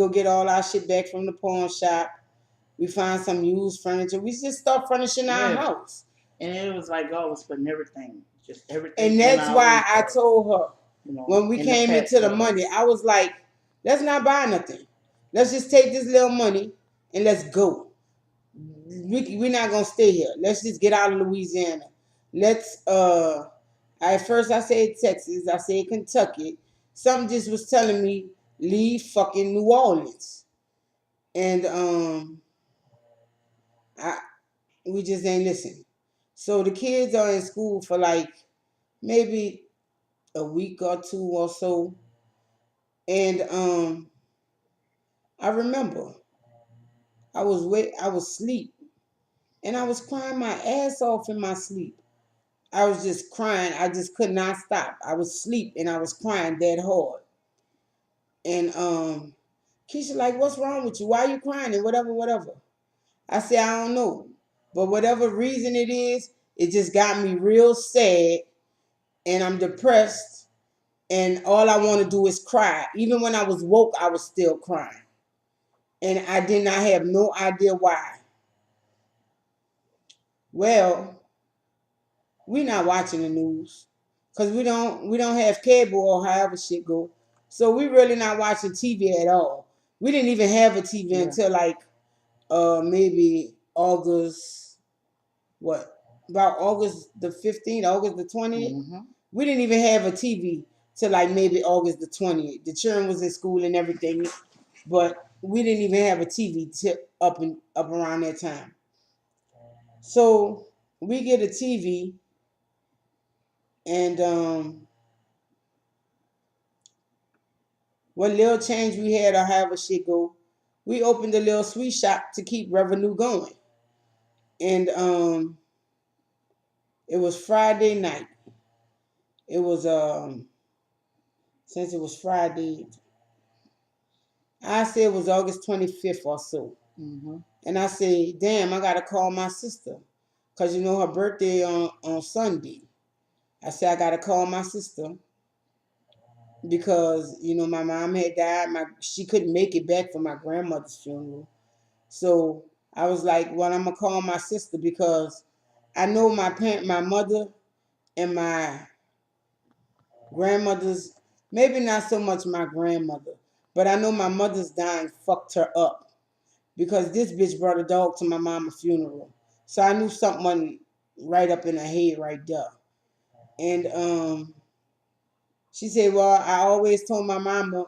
get all our shit back from the pawn shop. We find some used furniture. We just start furnishing our house. And it was like God was putting everything, just everything And in that's our way why I for us, told her you know, when we in the came path into the for money, us. I was like, let's not buy nothing. Let's just take this little money and let's go. We're not gonna stay here. Let's just get out of Louisiana. Let's at first I said Texas, I said Kentucky. Something just was telling me leave fucking New Orleans. And I we just ain't listen. So the kids are in school for like maybe a week or two or so. And I remember I was asleep and I was crying my ass off in my sleep. I was just crying. I just could not stop. I was asleep and I was crying that hard. And Keisha like, what's wrong with you? Why are you crying? And whatever, whatever. I said, I don't know. But whatever reason it just got me real sad and I'm depressed and all I want to do is cry. Even when I was woke, I was still crying. And I did not have no idea why. Well, we not watching the news because we don't have cable or however shit go. So we really not watching TV at all. We didn't even have a TV Yeah. until like maybe August what about August the 15th, August the 20th. Mm-hmm. We didn't even have a TV till like maybe August the 20th. The children was in school and everything, but we didn't even have a TV till up around that time. So we get a TV and what little change we had or however shit go, we opened a little sweet shop to keep revenue going. And it was Friday night. It was since it was Friday, I said it was August 25th or so. Mm-hmm. And I said, damn, I gotta call my sister. Cause you know her birthday on Sunday. I said I gotta call my sister because you know my mom had died. She couldn't make it back for my grandmother's funeral. So I was like, well, I'm gonna call my sister because I know my mother and my grandmother's, maybe not so much my grandmother, but I know my mother's dying fucked her up because this bitch brought a dog to my mama's funeral. So I knew something wasn't right up in her head right there. And she said, well, I always told my mama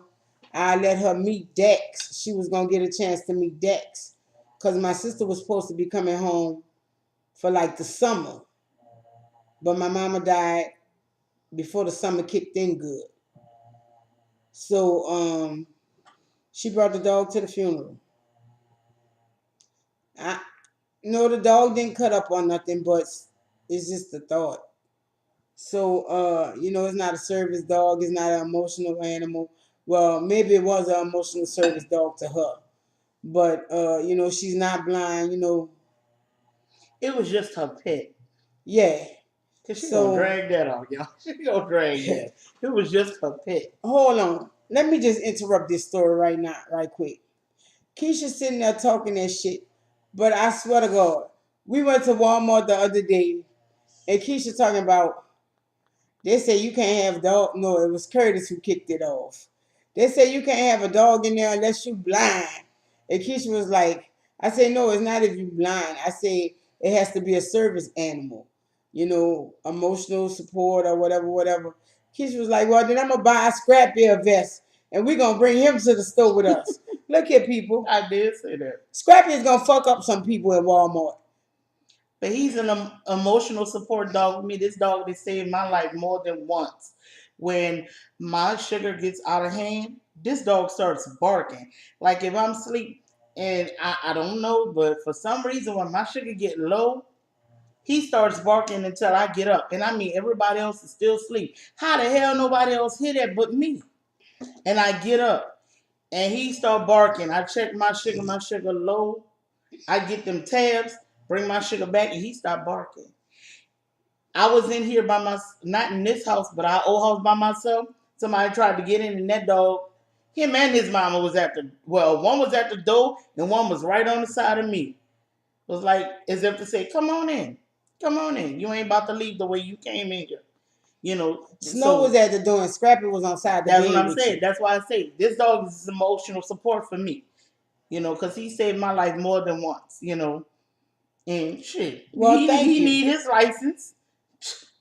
I let her meet Dex. She was gonna get a chance to meet Dex. Cause my sister was supposed to be coming home for like the summer. But my mama died before the summer kicked in good. So she brought the dog to the funeral. I no, the dog didn't cut up on nothing, but it's just a thought. So it's not a service dog, it's not an emotional animal. Well, maybe it was an emotional service dog to her. But she's not blind, It was just her pet. yeah. Cause she gonna So drag that off, y'all. She gonna drag that. It was just her pet. hold on. Let me just interrupt this story right now, right quick. Keisha sitting there talking that shit, but I swear to God, we went to Walmart the other day, and Keisha talking about they say you can't have dog. No, it was Curtis who kicked it off. They say you can't have a dog in there unless you blind. And Keisha was like, I say no, it's not if you blind. I say it has to be a service animal, emotional support or whatever, whatever. Keisha was like, well, then I'm gonna buy a scrap air vest and we're gonna bring him to the store with us. Look here, people. I did say that. Scrappy is gonna fuck up some people at Walmart. But he's an emotional support dog with me. This dog that saved my life more than once. When my sugar gets out of hand, this dog starts barking. Like if I'm asleep and I don't know, but for some reason when my sugar get low, he starts barking until I get up. And I mean everybody else is still asleep. How the hell nobody else hear that but me? And I get up and he start barking. I check my sugar low. I get them tabs, bring my sugar back, and he stopped barking. I was in here by my, not in this house, but our old house by myself. Somebody tried to get in, and that dog, him and his mama was at the, well, one was at the door, and one was right on the side of me. It was like, as if to say, come on in. Come on in. You ain't about to leave the way you came in here. You know, Snow was at the door and Scrappy was on side the that's what bed I'm with saying. you. That's why I say this dog is emotional support for me. You know, because he saved my life more than once. You know, and shit, Well, thank he you. need his license.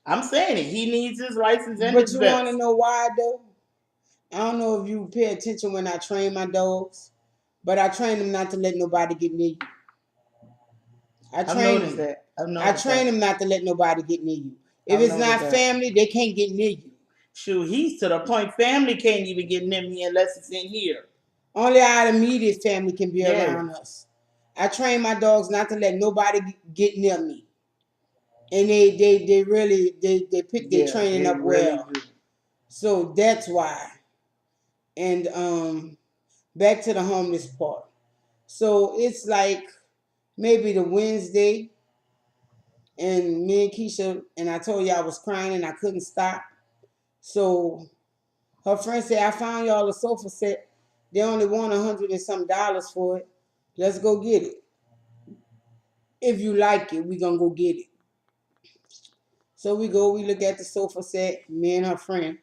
I'm saying it. He needs his license and But his you want to vest. know why though? I don't know if you pay attention when I train my dogs, but I train them not to let nobody get near you. I've noticed that. I train them not to let nobody get near you. If I've it's noticed not that. family, they can't get near you. Shoot, he's to the point family can't even get near me unless it's in here. Only our immediate family can be Yeah. around us. I train my dogs not to let nobody get near me. And they really pick their training up well. Do. So that's why. And back to the homeless part. So it's like maybe the Wednesday, and me and Keisha, and I told you I was crying and I couldn't stop. So her friend said, I found y'all a sofa set. They only want $100 and some for it. Let's go get it. If you like it, we gonna go get it. So we go, we look at the sofa set, me and her friend.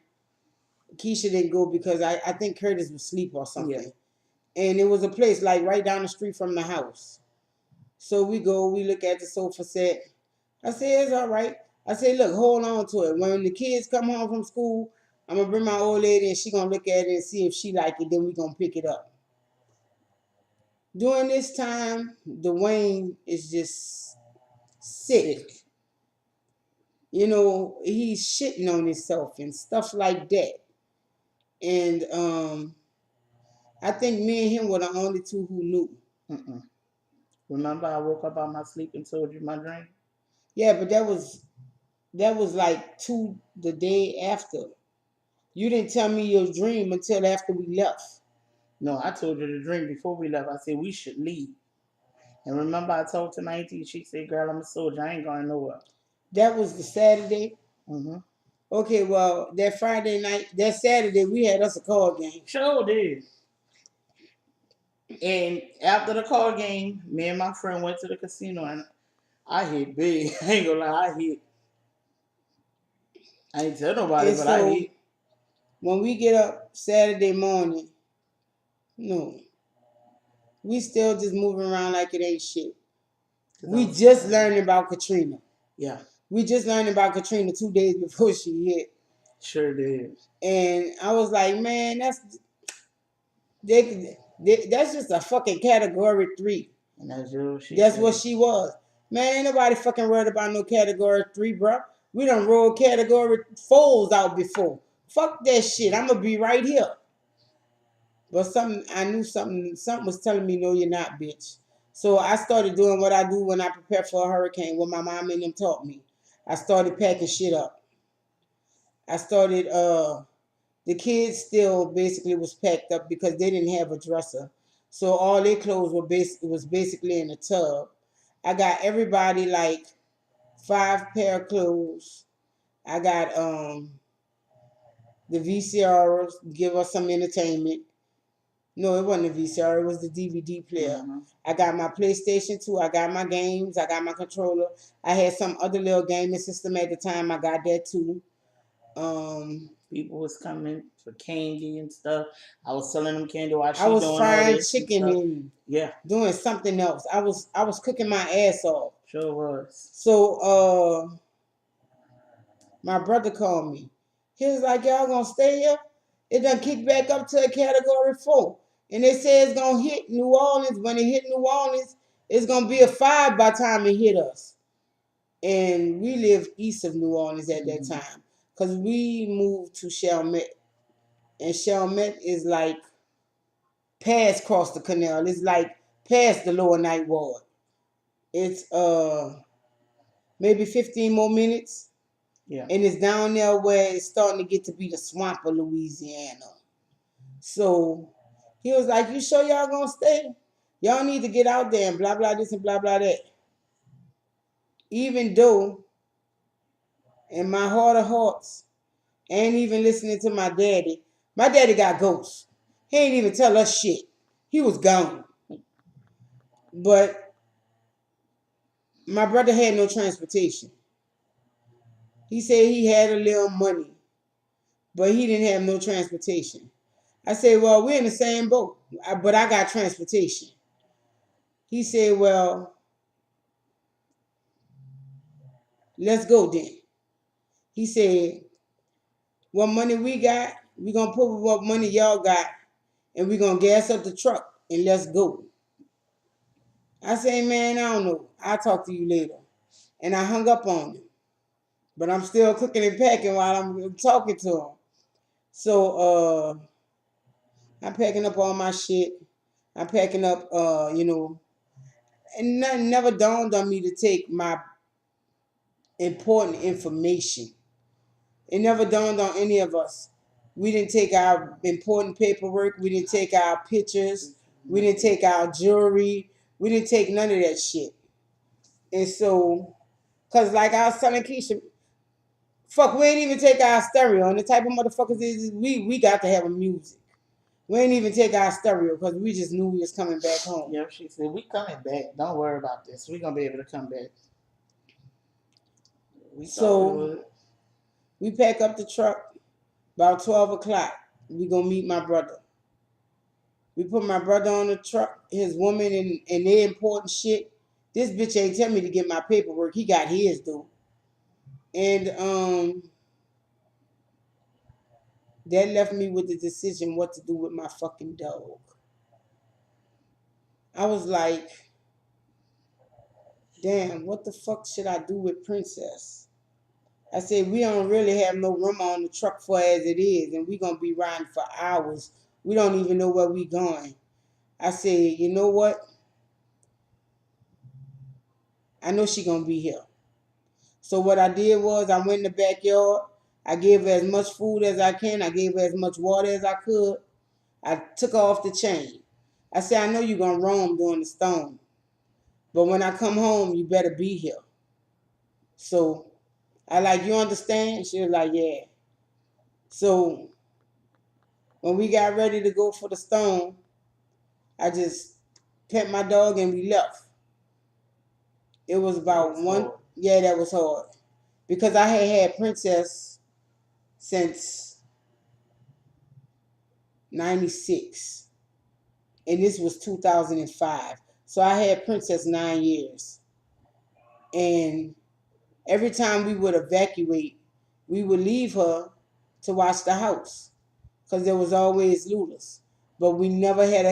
Keisha didn't go because I think Curtis was asleep or something. Yeah. And it was a place like right down the street from the house. So we go, we look at the sofa set. I said, it's all right. I said, look, hold on to it. When the kids come home from school, I'm going to bring my old lady and she going to look at it and see if she like it. Then we going to pick it up. During this time, Dwayne is just sick. You know, he's shitting on himself and stuff like that. And I think me and him were the only two who knew. Mm-mm. Remember, I woke up out of my sleep and told you my dream? Yeah, but that was like the day after. You didn't tell me your dream until after we left. No, I told you the dream before we left. I said we should leave. And remember, I told to 19, she said, girl, I'm a soldier. I ain't going nowhere. That was the Saturday? Mm-hmm. Okay, well, that Friday night, that Saturday, we had us a card game. Sure did. And after the card game, me and my friend went to the casino and I hit big. I ain't gonna lie, I hit. I ain't tell nobody, And but so, I hit. when we get up Saturday morning, no, we still just moving around like it ain't shit. We just learned about Katrina. Yeah. We just learned about Katrina 2 days before she hit. Sure did. And I was like, man, that's just a fucking category 3. And that's what she was. Man, ain't nobody fucking worried about no category 3, bro. We done rolled category 4s out before. Fuck that shit. I'm gonna be right here. But I knew something was telling me, no, you're not, bitch. So I started doing what I do when I prepare for a hurricane, what my mom and them taught me. I started packing shit up. I started, the kids still basically was packed up because they didn't have a dresser. So all their clothes was basically in a tub. I got everybody like 5 pair of clothes. I got the VCRs, give us some entertainment. No, it wasn't a VCR, it was the DVD player. Mm-hmm. I got my PlayStation 2, I got my games, I got my controller. I had some other little gaming system at the time, I got that too. People was coming for candy and stuff. I was selling them candy while I was frying chicken and doing something else. I was cooking my ass off. Sure was. So my brother called me. He was like, y'all gonna stay here? It done kicked back up to a category 4. And they say it's gonna hit New Orleans. When it hit New Orleans, it's gonna be a 5 by the time it hit us. And we live east of New Orleans at that time. Because we moved to Chalmette. And Chalmette is like past across the canal. It's like past the lower ninth ward. It's maybe 15 more minutes. Yeah. And it's down there where it's starting to get to be the swamp of Louisiana. So he was like, you sure y'all gonna stay? Y'all need to get out there and blah, blah, this and blah, blah, that. Even though in my heart of hearts, I ain't even listening to my daddy. My daddy got ghosts. He ain't even tell us shit. He was gone. But My brother had no transportation. He said he had a little money, but he didn't have no transportation. I said, well, we're in the same boat, but I got transportation. He said, well, let's go then. He said, what money we got, we going to put with what money y'all got, and we going to gas up the truck, and let's go. I said, man, I don't know. I'll talk to you later. And I hung up on him. But I'm still cooking and packing while I'm talking to him. So I'm packing up all my shit. I'm packing up, and nothing never dawned on me to take my important information. It never dawned on any of us. We didn't take our important paperwork. We didn't take our pictures. We didn't take our jewelry. We didn't take none of that shit. And so, because like I was telling Keisha, fuck, we ain't even take our stereo. And the type of motherfuckers is we got to have a music. We ain't even take our stereo because we just knew we was coming back home. Yep, she said, we coming back. Don't worry about this. We going to be able to come back. We pack up the truck about 12 o'clock. We going to meet my brother. We put my brother on the truck, his woman, and their important shit. This bitch ain't tell me to get my paperwork. He got his, though. And that left me with the decision what to do with my fucking dog. I was like, damn, what the fuck should I do with Princess? I said, we don't really have no room on the truck for as it is, and we going to be riding for hours. We don't even know where we going. I said, you know what? I know she going to be here. So what I did was I went in the backyard. I gave her as much food as I can. I gave her as much water as I could. I took her off the chain. I said, I know you're going to roam during the storm, but when I come home, you better be here. So I like, you understand? She was like, yeah. So when we got ready to go for the storm, I just pet my dog and we left. It was about one. Yeah, that was hard. Because I had Princess since 96. And this was 2005. So I had Princess 9 years. And every time we would evacuate, we would leave her to watch the house. Because there was always looters. But we never had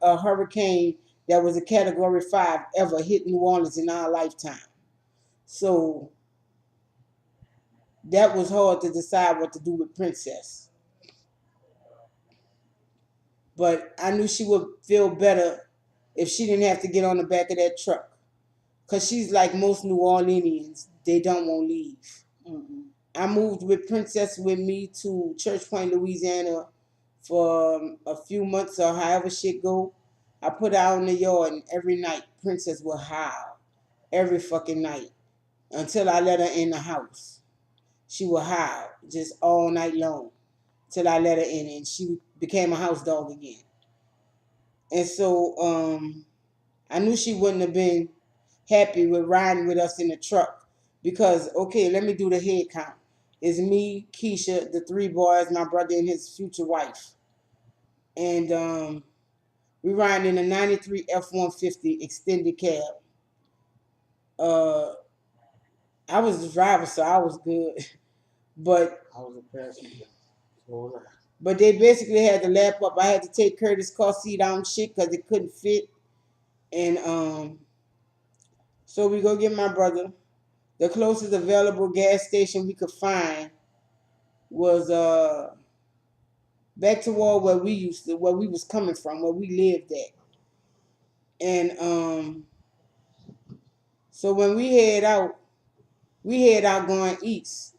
a hurricane that was a Category 5 ever hit New Orleans in our lifetime. So that was hard to decide what to do with Princess. But I knew she would feel better if she didn't have to get on the back of that truck. Because she's like most New Orleanians. They don't want to leave. Mm-mm. I moved with Princess with me to Church Point, Louisiana for a few months or however shit go. I put her out in the yard and every night Princess would howl. Every fucking night. Until I let her in the house. She would howl just all night long. Till I let her in and she became a house dog again. And so I knew she wouldn't have been happy with riding with us in the truck. Because, okay, let me do the head count. It's me, Keisha, the 3 boys, my brother, and his future wife. And we riding in a 93 F-150 extended cab. I was the driver, so I was good. But I was a passenger. But they basically had to lap up. I had to take Curtis' car seat out and shit because it couldn't fit. And so we go get my brother. The closest available gas station we could find was back toward where we was coming from, where we lived at. And so when we head out going east.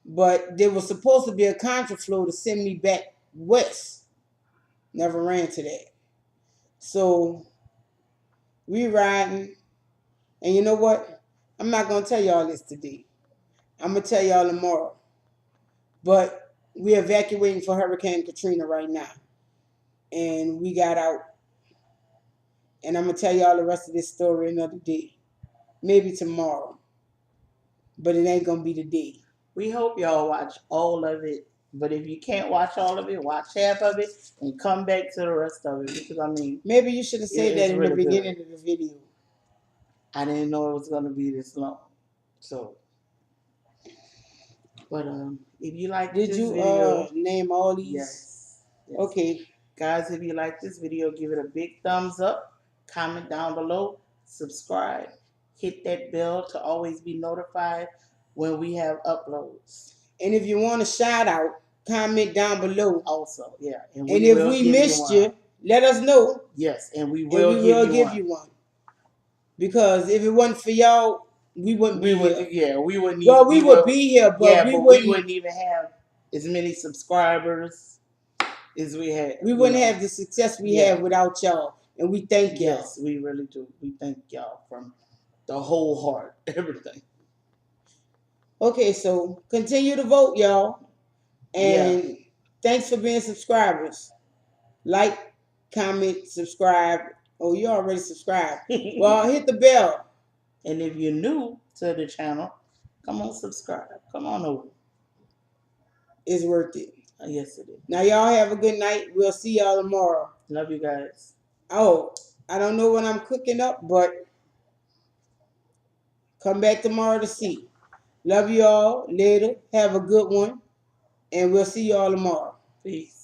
But there was supposed to be a contraflow to send me back west. Never ran to that. So we riding, and you know what? I'm not gonna tell y'all this today. I'm gonna tell y'all tomorrow. But we're evacuating for Hurricane Katrina right now. And we got out. And I'm gonna tell y'all the rest of this story another day. maybe tomorrow. But it ain't gonna be today. We hope y'all watch all of it. But if you can't watch all of it, watch half of it and come back to the rest of it. Because I mean, maybe you should have said that in really the beginning of the video. I didn't know it was gonna be this long. So, but if you like this video, name all these? Yes. Okay. Guys, if you like this video, give it a big thumbs up, comment down below, subscribe, hit that bell to always be notified when we have uploads. And if you want a shout out, comment down below. Also, yeah. And if we missed you, let us know. Yes, and we will give you one. Because if it wasn't for y'all, we wouldn't be here. Yeah, we wouldn't. Well, we would be here, but we wouldn't even have as many subscribers as we had. We wouldn't have the success we have without y'all. And we thank y'all. Yes, we really do. We thank y'all from the whole heart. Everything. Okay, so continue to vote, y'all. And thanks for being subscribers. Like, comment, subscribe. Oh, you already subscribed. Well, hit the bell. And if you're new to the channel, come on, subscribe. Come on over. It's worth it. Yes, it is. Now, y'all have a good night. We'll see y'all tomorrow. Love you guys. Oh, I don't know what I'm cooking up, but come back tomorrow to see. Love you all. Later. Have a good one. And we'll see y'all tomorrow. Peace.